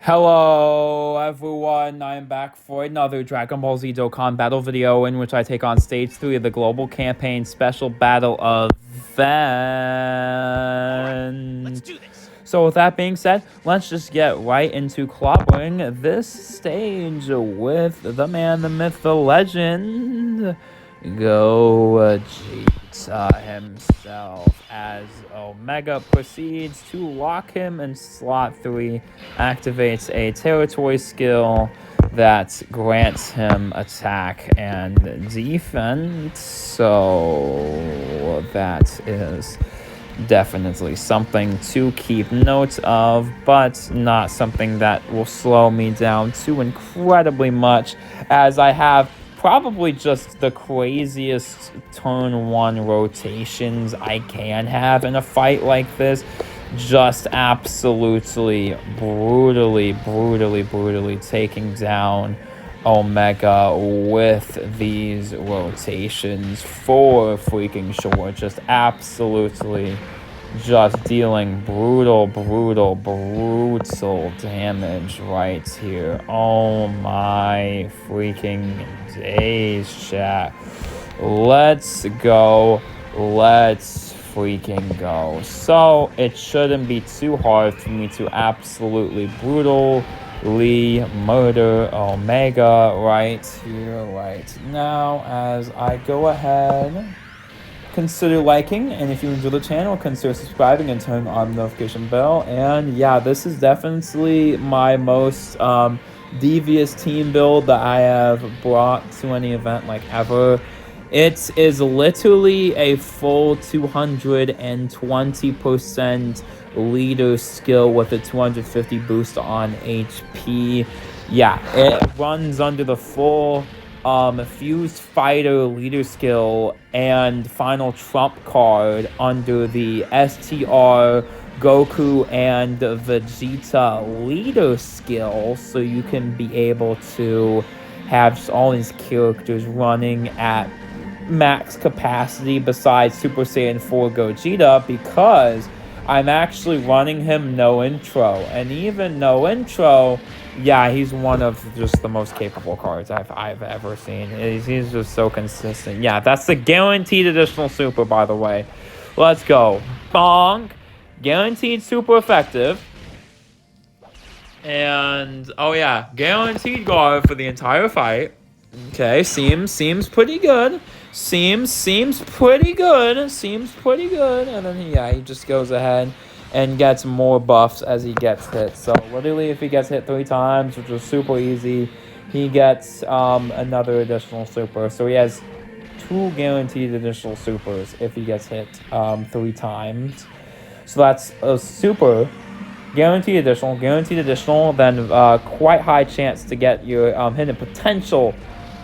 Hello everyone, I am back for another Dragon Ball Z Dokkan battle video in which I take on stage 3 of the global campaign special battle event. Let's do this. So with that being said, let's just get right into clobbering this stage with the man, the myth, the legend, Gogeta himself, as Omega proceeds to lock him in slot 3, activates a territory skill that grants him attack and defense. So that is definitely something to keep note of, but not something that will slow me down too incredibly much, as I have probably just the craziest turn 1 rotations I can have in a fight like this. Just absolutely brutally taking down Omega with these rotations for freaking sure. Just absolutely just dealing brutal damage right here. Oh my freaking days, chat. Let's go. Let's freaking go. So it shouldn't be too hard for me to absolutely brutally murder Omega right here, right now, as I go ahead. Consider liking, and if you enjoy the channel, consider subscribing and turning on the notification bell. And yeah, this is definitely my most devious team build that I have brought to any event like ever. It is literally a full 220% leader skill with a 250 boost on HP. Yeah, it runs under the full fused fighter leader skill and final trump card under the STR Goku and Vegeta leader skill, so you can be able to have all these characters running at max capacity besides Super Saiyan 4 Gogeta, because I'm actually running him no intro, and even no intro, yeah, he's one of just the most capable cards I've ever seen. He's just so consistent. Yeah, that's the guaranteed additional super, by the way. Let's go. Bonk. Guaranteed super effective. And, oh yeah, guaranteed guard for the entire fight. Okay, seems pretty good. Seems pretty good. Seems pretty good. And then, yeah, he just goes ahead and gets more buffs as he gets hit. So literally, if he gets hit 3 times, which was super easy, he gets another additional super. So he has 2 guaranteed additional supers if he gets hit 3 times. So that's a super. Guaranteed additional, then quite high chance to get your hidden potential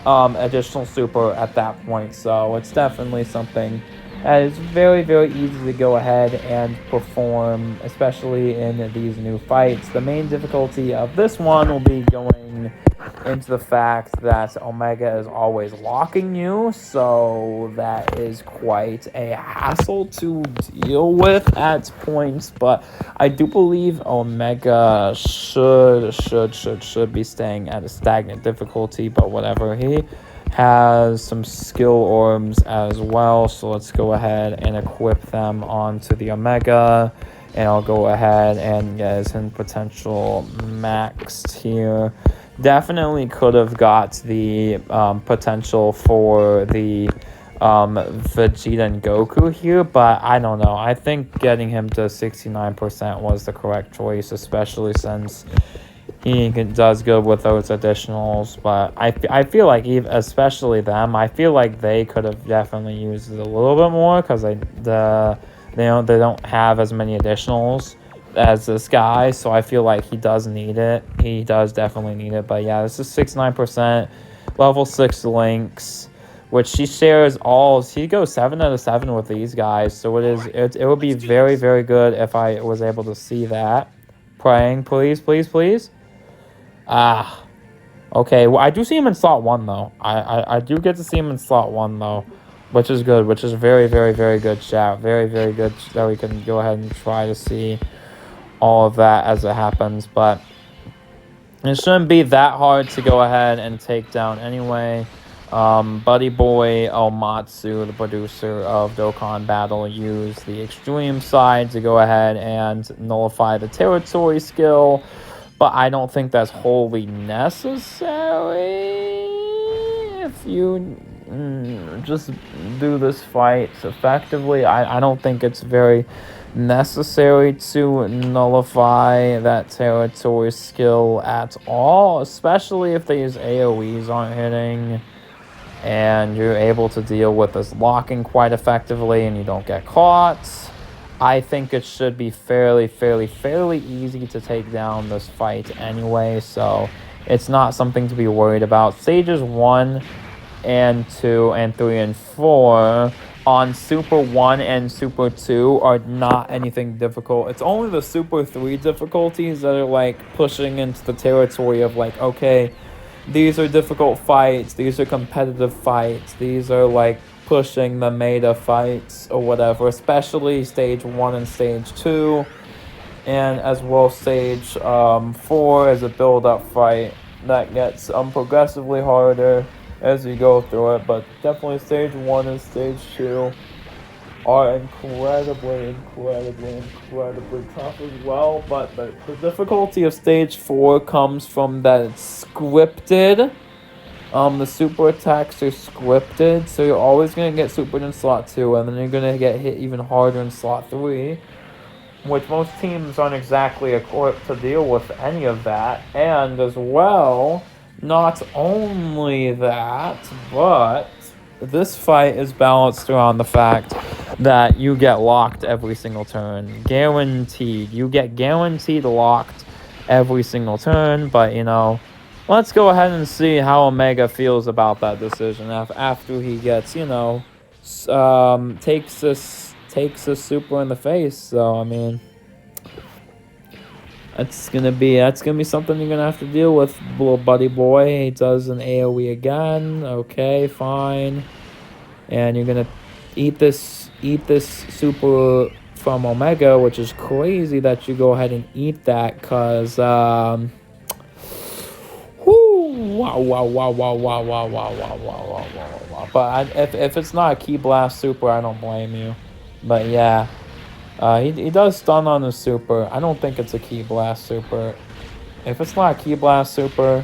additional super at that point. So it's definitely something that is very easy to go ahead and perform, especially in these new fights. The main difficulty of this one will be going into the fact that Omega is always locking you, so that is quite a hassle to deal with at points. But I do believe Omega should be staying at a stagnant difficulty, but whatever. He has some skill orbs as well, so let's go ahead and equip them onto the Omega, and I'll go ahead and get his hidden potential maxed here. Definitely could have got the potential for the Vegeta and Goku here, but I don't know. I think getting him to 69% was the correct choice, especially since he does good with those additionals. But I feel like, especially them, I feel like they could have definitely used it a little bit more, because they don't have as many additionals as this guy, so I feel like he does need it. He does definitely need it. But yeah, this is 69%, level 6 links, which she shares all. She goes 7 out of 7 with these guys, so it would be very good if I was able to see that. Praying, please. Okay, well, I do see him in slot 1 though. I do get to see him in slot 1 though, which is good, which is very good, chat. Very good that we can go ahead and try to see all of that as it happens. But It shouldn't be that hard to go ahead and take down anyway. Buddy Boy Omatsu, the producer of Dokkan Battle, used the extreme side to go ahead and nullify the territory skill, but I don't think that's wholly necessary if you just do this fight effectively. I don't think it's very necessary to nullify that territory skill at all, especially if these AoEs aren't hitting and you're able to deal with this locking quite effectively and you don't get caught. I think it should be fairly easy to take down this fight anyway, so it's not something to be worried about. Stages 1 and 2 and 3 and 4 on Super 1 and Super 2 are not anything difficult. It's only the Super 3 difficulties that are like pushing into the territory of like, okay, these are difficult fights, these are competitive fights, these are like pushing the meta fights or whatever, especially stage 1 and stage 2, and as well stage 4 is a build-up fight that gets progressively harder as you go through it, but definitely stage 1 and stage 2 are incredibly tough as well. But the difficulty of stage 4 comes from that it's scripted. The super attacks are scripted, so you're always gonna get supered in slot 2, and then you're gonna get hit even harder in slot 3, which most teams aren't exactly equipped to deal with any of that. And as well, not only that, but this fight is balanced around the fact that you get locked every single turn. Guaranteed. You get guaranteed locked every single turn, but you know, let's go ahead and see how Omega feels about that decision after he gets, you know, takes this super in the face. So I mean, that's gonna be something you're gonna have to deal with, little buddy boy. He does an AoE again. Okay, fine. And you're gonna eat this super from Omega, which is crazy that you go ahead and eat that, cause wow. But if it's not a Ki Blast super, I don't blame you. But yeah. He does stun on his super. I don't think it's a Ki Blast super. If it's not a Ki Blast super,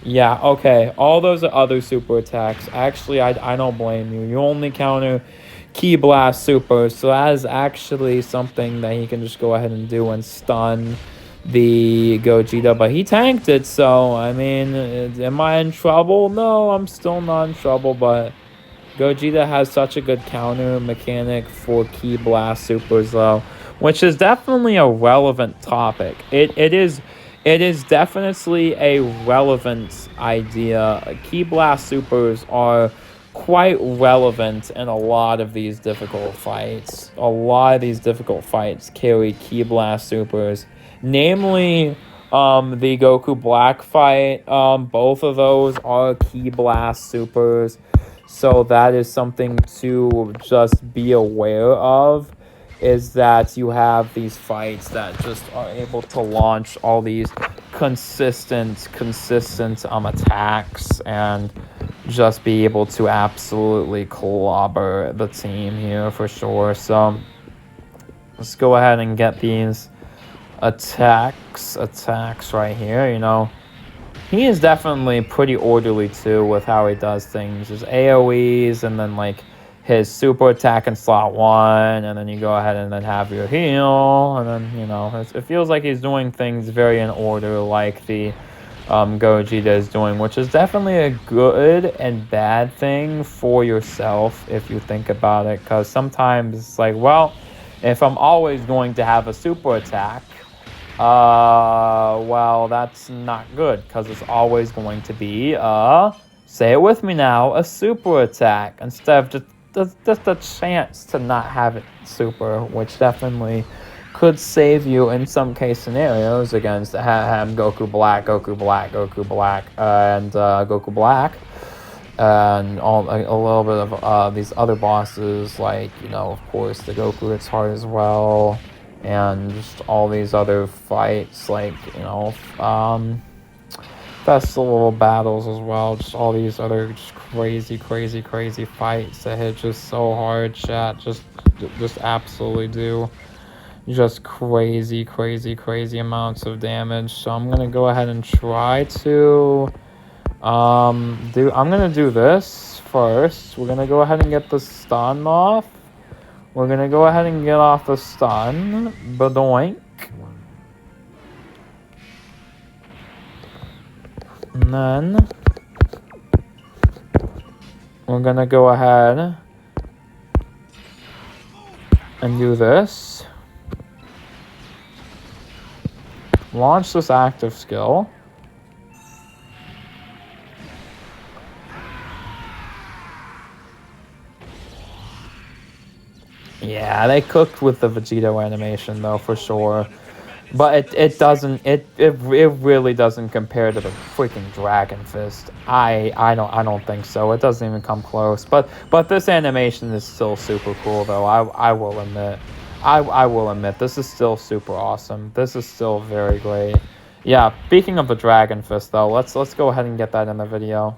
yeah, okay. All those are other super attacks. Actually, I don't blame you. You only counter Ki Blast super, so that is actually something that he can just go ahead and do and stun the Gogeta. But he tanked it, so, I mean, am I in trouble? No, I'm still not in trouble, but Gogeta has such a good counter mechanic for Ki Blast supers, though, which is definitely a relevant topic. It is definitely a relevant idea. Ki Blast supers are quite relevant in a lot of these difficult fights. A lot of these difficult fights carry Ki Blast supers, namely the Goku Black fight. Both of those are Ki Blast supers. So that is something to just be aware of, is that you have these fights that just are able to launch all these consistent attacks and just be able to absolutely clobber the team here for sure. So let's go ahead and get these attacks right here, you know. He is definitely pretty orderly, too, with how he does things. His AoEs, and then, like, his super attack in slot 1, and then you go ahead and then have your heal, and then, you know, it feels like he's doing things very in order, like the Gogeta is doing, which is definitely a good and bad thing for yourself, if you think about it, because sometimes it's like, well, if I'm always going to have a super attack, well, that's not good, because it's always going to be, say it with me now, a super attack, instead of just a chance to not have it super, which definitely could save you in some case scenarios against Goku Black, and Goku Black, and a little bit of these other bosses, like, you know, of course, the Goku that's hard as well, and just all these other fights, like, you know, festival battles as well. Just all these other just crazy fights that hit just so hard, chat. Just absolutely do just crazy amounts of damage. So I'm gonna go ahead and try to I'm gonna do this first. We're gonna go ahead and get the stun off. We're gonna go ahead and get off the stun. Badoink. And then we're gonna go ahead and do this. Launch this active skill. Yeah, they cooked with the Vegito animation though, for sure. But it really doesn't compare to the freaking Dragon Fist. I don't think so. It doesn't even come close. But this animation is still super cool though. I will admit. I will admit this is still super awesome. This is still very great. Yeah, speaking of the Dragon Fist though, let's go ahead and get that in the video.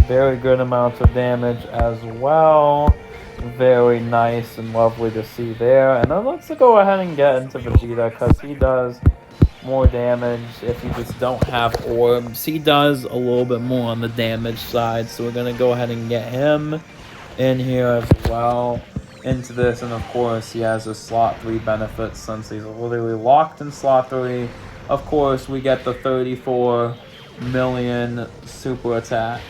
Very good amounts of damage as well. Very nice and lovely to see there. And then let's go ahead and get into Vegeta, because he does more damage if you just don't have orbs. He does a little bit more on the damage side, so we're going to go ahead and get him in here as well into this. And of course, he has a slot 3 benefit since he's literally locked in slot 3. Of course, we get the 34 million super attack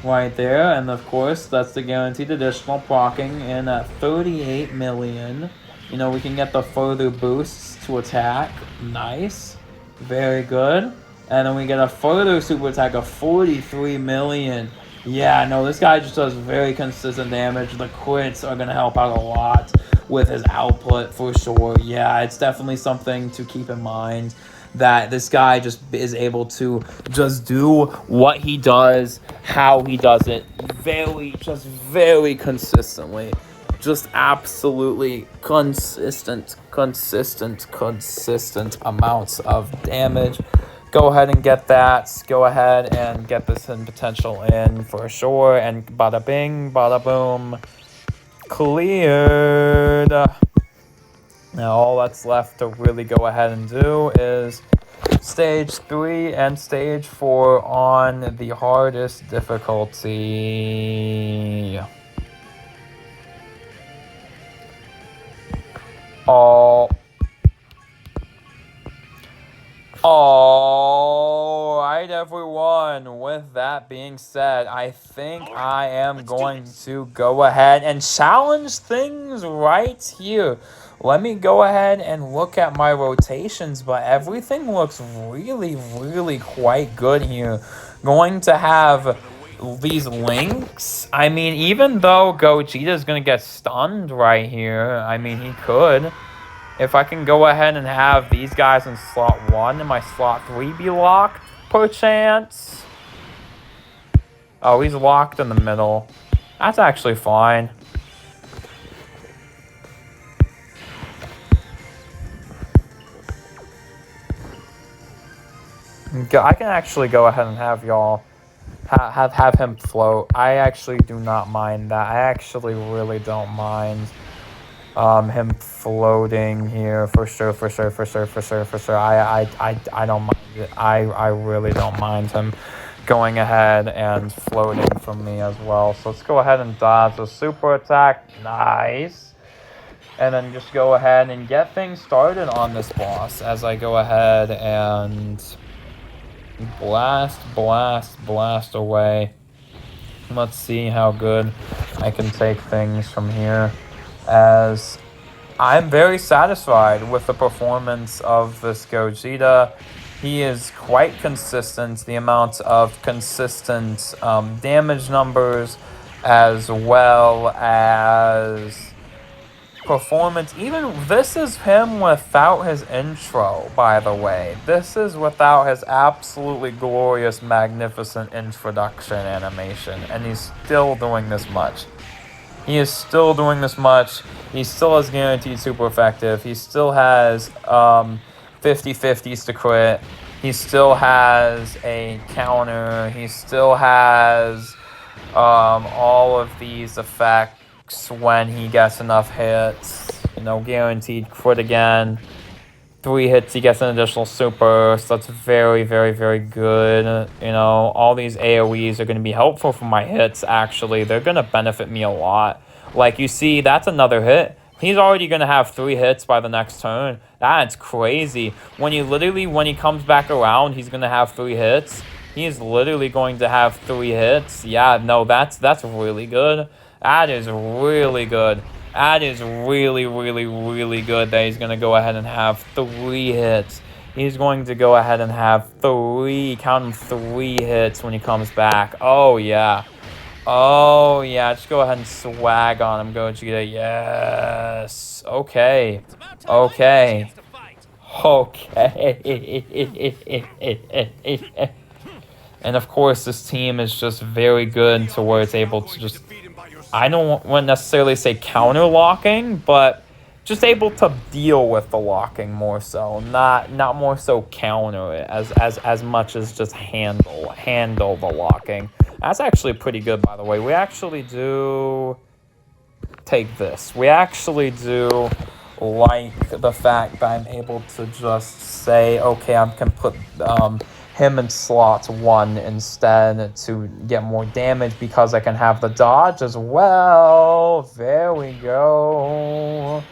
right there, and of course that's the guaranteed additional procking. And at 38 million, you know, we can get the further boosts to attack. Nice, very good. And then we get a further super attack of 43 million. Yeah, no, this guy just does very consistent damage. The crits are gonna help out a lot with his output for sure. Yeah, it's definitely something to keep in mind, that this guy just is able to just do what he does, how he does it, very consistently. Just absolutely consistent amounts of damage. Go ahead and get that. Go ahead and get this in potential in for sure. And bada bing, bada boom. Cleared. Now all that's left to really go ahead and do is stage 3 and stage 4 on the hardest difficulty. All right, everyone. With that being said, I think I am going to go ahead and challenge things right here. Let me go ahead and look at my rotations, but everything looks really quite good here. Going to have these links. I mean, even though Gogeta is going to get stunned right here, I mean, he could. If I can go ahead and have these guys in slot 1 and my slot 3 be locked, perchance. Oh, he's locked in the middle. That's actually fine. I can actually go ahead and have y'all have him float. I actually do not mind that. I actually really don't mind him floating here for sure. I don't mind it. I really don't mind him going ahead and floating from me as well. So let's go ahead and dodge a super attack. Nice. And then just go ahead and get things started on this boss as I go ahead and blast away. Let's see how good I can take things from here, as I'm very satisfied with the performance of this Gogeta. He is quite consistent. The amount of consistent damage numbers, as well as performance. Even this is him without his intro, by the way. This is without his absolutely glorious, magnificent introduction animation, and he's still doing this much. He is still doing this much. He still has guaranteed super effective. He still has 50/50s to crit. He still has a counter. He still has all of these effects when he gets enough hits. You know, guaranteed crit again. 3 hits, he gets an additional super, so that's very, very, very good. You know, all these AoEs are going to be helpful for my hits, actually. They're going to benefit me a lot. Like, you see, that's another hit. He's already going to have 3 hits by the next turn. That's crazy. When he comes back around, he's going to have 3 hits. He's literally going to have 3 hits. Yeah, no, that's really good. That is really good. That is really, really, really good that he's going to go ahead and have 3 hits. He's going to go ahead and have 3 hits when he comes back. Oh, yeah. Oh, yeah. Just go ahead and swag on him, Gogeta. Yes. Okay. Okay. Okay. And of course, this team is just very good to where it's able to just, I don't want to necessarily say counter locking, but just able to deal with the locking more so, not more so counter it as much as just handle the locking. That's actually pretty good, by the way. We actually do take this. We actually do like the fact that I'm able to just say, okay, I can put him in slot 1 instead to get more damage because I can have the dodge as well. There we go.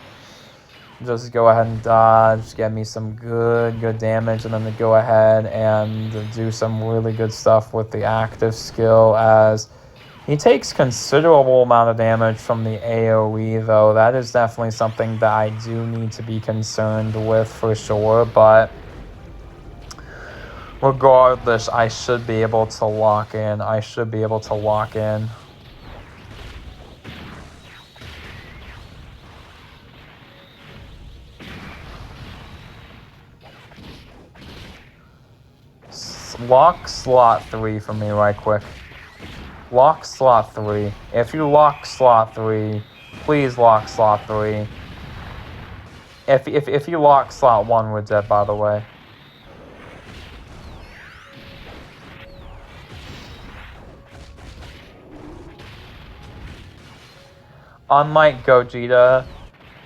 Just go ahead and dodge, get me some good damage, and then to go ahead and do some really good stuff with the active skill as he takes considerable amount of damage from the AoE, though. That is definitely something that I do need to be concerned with for sure, but regardless, I should be able to lock in. Lock slot 3 for me right quick. Lock slot 3. If you lock slot 3, please lock slot 3. If you lock slot 1, we're dead, by the way. Unlike Gogeta,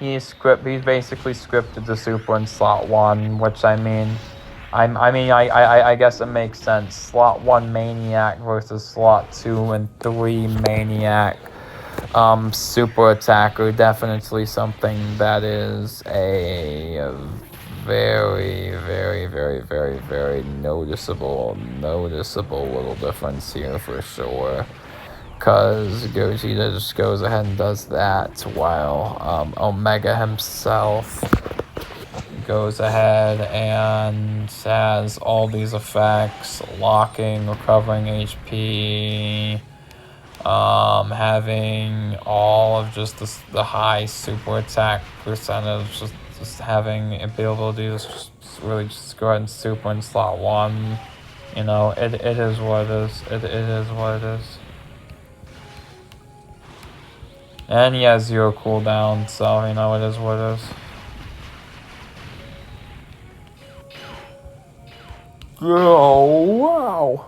he's basically scripted the super in slot 1, which I guess it makes sense. Slot 1 Maniac versus slot 2 and 3 Maniac super attacker. Definitely something that is a very, very, very, very, very noticeable little difference here for sure. Because Gogeta just goes ahead and does that while Omega himself goes ahead and has all these effects, locking, recovering HP, having all of just the high super attack percentage, just having abilities, just really just go ahead and super in slot 1. You know, it is what it is. It is what it is. And he has 0 cooldown, so you know, it is what it is. Oh, wow.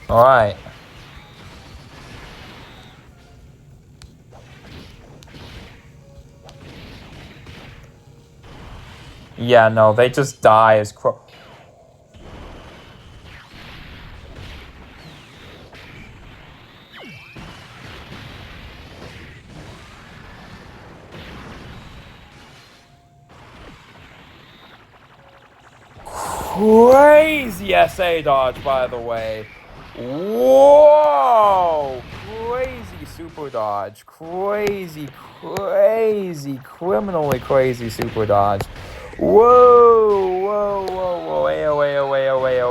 All right. Yeah, no, they just die as Crazy SA dodge, by the way. Whoa! Crazy super dodge. Crazy, criminally crazy super dodge. Whoa.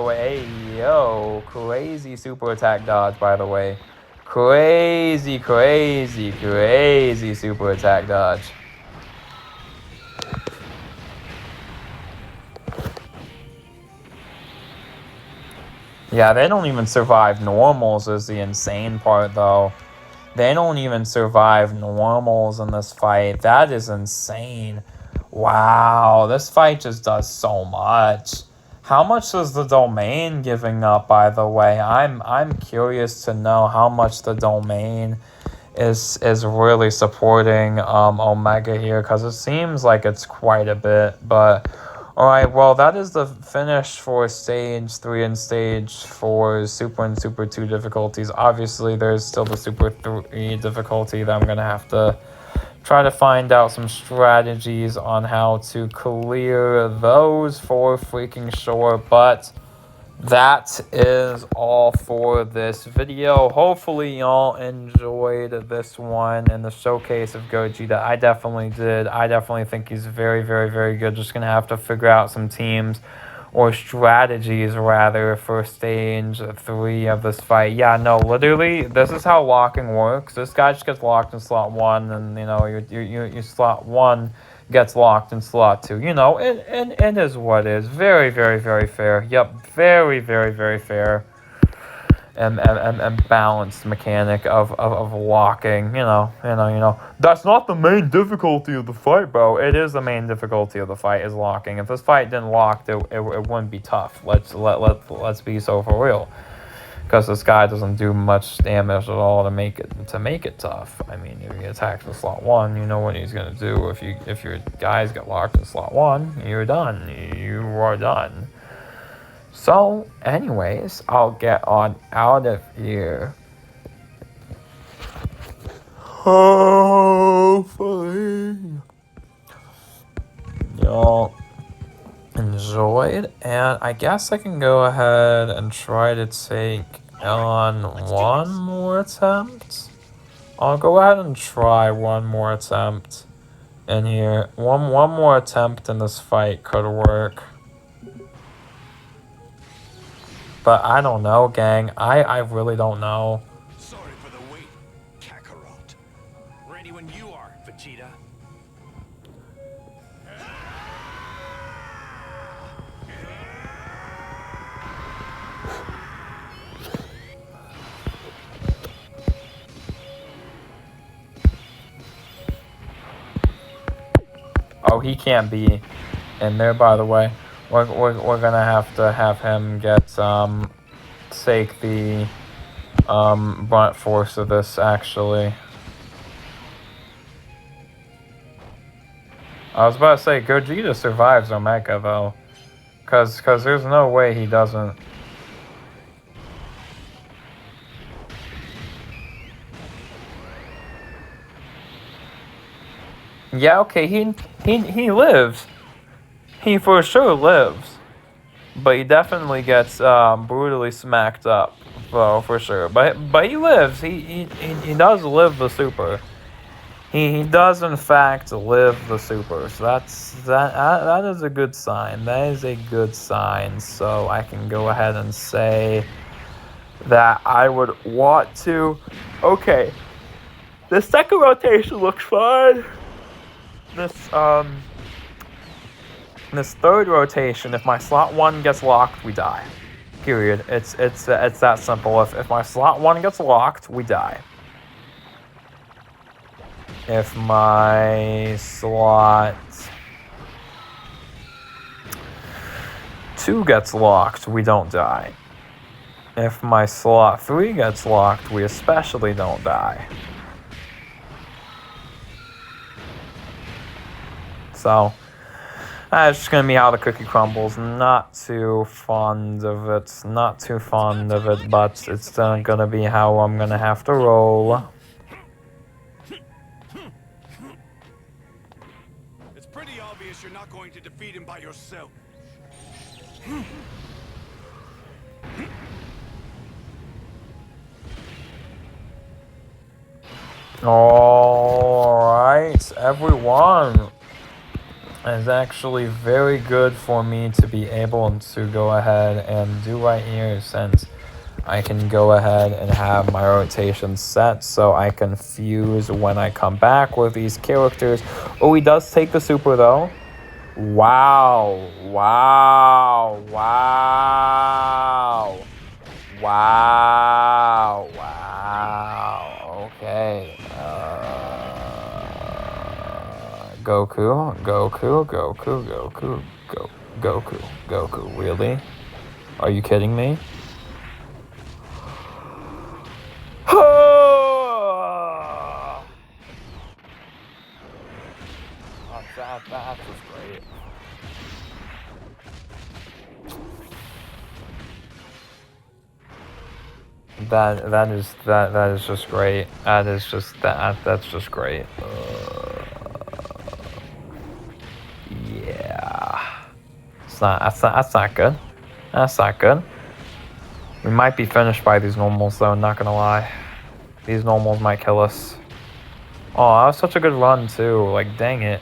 Hey, yo. Crazy super attack dodge, by the way. Crazy super attack dodge. Yeah, they don't even survive normals is the insane part, though. They don't even survive normals in this fight. That is insane. Wow, this fight just does so much. How much is the domain giving up, by the way? I'm curious to know how much the domain is really supporting Omega here, because it seems like it's quite a bit, but alright, well, that is the finish for Stage 3 and Stage 4 Super and Super 2 difficulties. Obviously, there's still the Super 3 difficulty that I'm going to have to try to find out some strategies on how to clear those for freaking sure, but that is all for this video. Hopefully y'all enjoyed this one and the showcase of Gogeta. I definitely did. I definitely think he's very good. Just gonna have to figure out some teams or strategies rather for stage 3 of this fight. Yeah, no, literally this is how locking works. This guy just gets locked in slot 1, and you know your slot 1 gets locked in slot 2. You know, it is what is. Very fair. Yep, very fair and balanced mechanic of locking. You know. That's not the main difficulty of the fight, bro. It is the main difficulty of the fight is locking. If this fight didn't lock, it wouldn't be tough. Let's be so for real. Because this guy doesn't do much damage at all to make it tough. I mean, if he attacks in slot 1, you know what he's gonna do. If your guys get locked in slot 1, you're done. You are done. So, anyways, I'll get on out of here. Hopefully, y'all enjoyed, and I guess I can go ahead and try to take on one more attempt. I'll go ahead and try one more attempt in here. One more attempt in this fight could work. But I don't know, gang. I really don't know. Sorry for the wait, Kakarot. Ready when you are, Vegeta. Oh, he can't be in there, by the way. We're gonna have to have him get take the brunt force of this, actually. I was about to say Gogeta survives Omega though, cause there's no way he doesn't. Yeah, okay, he lives. He for sure lives. But he definitely gets brutally smacked up, though, for sure. But he lives. He does live the super. He does in fact live the super. So that is a good sign. That is a good sign. So I can go ahead and say that I would want to. Okay, the second rotation looks fine. This third rotation, if my slot 1 gets locked, we die. Period. It's that simple. If my slot 1 gets locked, we die. If my slot 2 gets locked, we don't die. If my slot 3 gets locked, we especially don't die. So it's just gonna be how the cookie crumbles. Not too fond of it. But it's gonna be how I'm gonna have to roll. It's pretty obvious you're not going to defeat him by yourself. Alright, everyone. It's actually very good for me to be able to go ahead and do right here, since I can go ahead and have my rotation set so I can fuse when I come back with these characters. Oh, he does take the super though. Wow. Wow. Wow. Wow. Wow. Okay. Goku. Goku. Really? Are you kidding me? That's just great. That is just great. That's just great. Yeah. That's not good. That's not good. We might be finished by these normals though, not gonna lie. These normals might kill us. Oh, that was such a good run too. Like, dang it.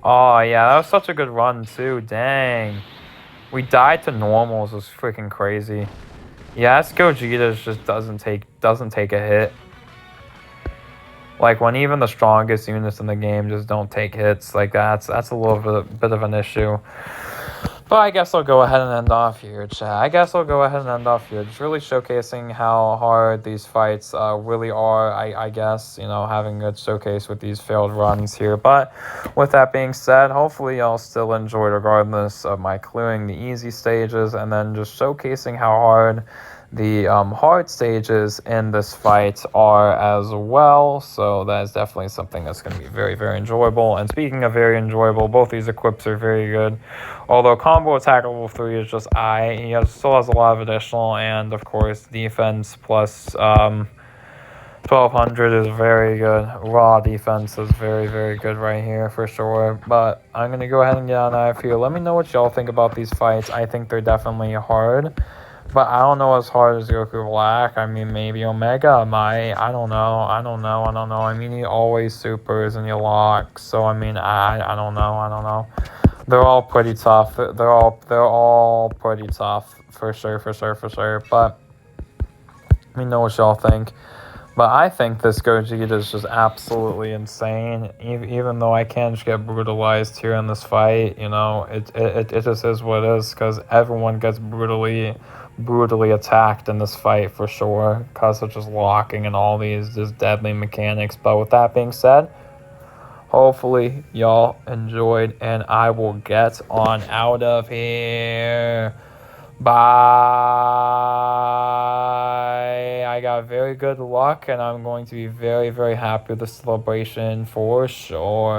Oh yeah, that was such a good run too. Dang. We died to normals. It was freaking crazy. Yeah, this Gogeta just doesn't take a hit. Like, when even the strongest units in the game just don't take hits, like that's a little bit of an issue. But I guess I'll go ahead and end off here, chat. Just really showcasing how hard these fights really are, I guess. You know, having a good showcase with these failed runs here. But with that being said, hopefully y'all still enjoyed regardless of my clearing the easy stages and then just showcasing how hard the hard stages in this fight are as well. So that is definitely something that's going to be very, very enjoyable. And speaking of very enjoyable, both these equips are very good. Although combo attack level 3 is just he still has a lot of additional, and of course defense plus 1200 is very good. Raw defense is very, very good right here for sure. But I'm going to go ahead and get on out of here. Let me know what y'all think about these fights. I think they're definitely hard. But I don't know as hard as Goku Black. I mean, maybe Omega might. I don't know. I mean, he always supers and he locks. So, I mean, I don't know. They're all pretty tough. They're all pretty tough for sure. But let me know what y'all think. But I think this Gogeta is just absolutely insane. Even though I can just get brutalized here in this fight, you know, it just is what it is, because everyone gets brutally attacked in this fight for sure, because of just locking and all these just deadly mechanics. But with that being said, hopefully y'all enjoyed, and I will get on out of here. Bye. I got very good luck, and I'm going to be very, very happy with the celebration for sure.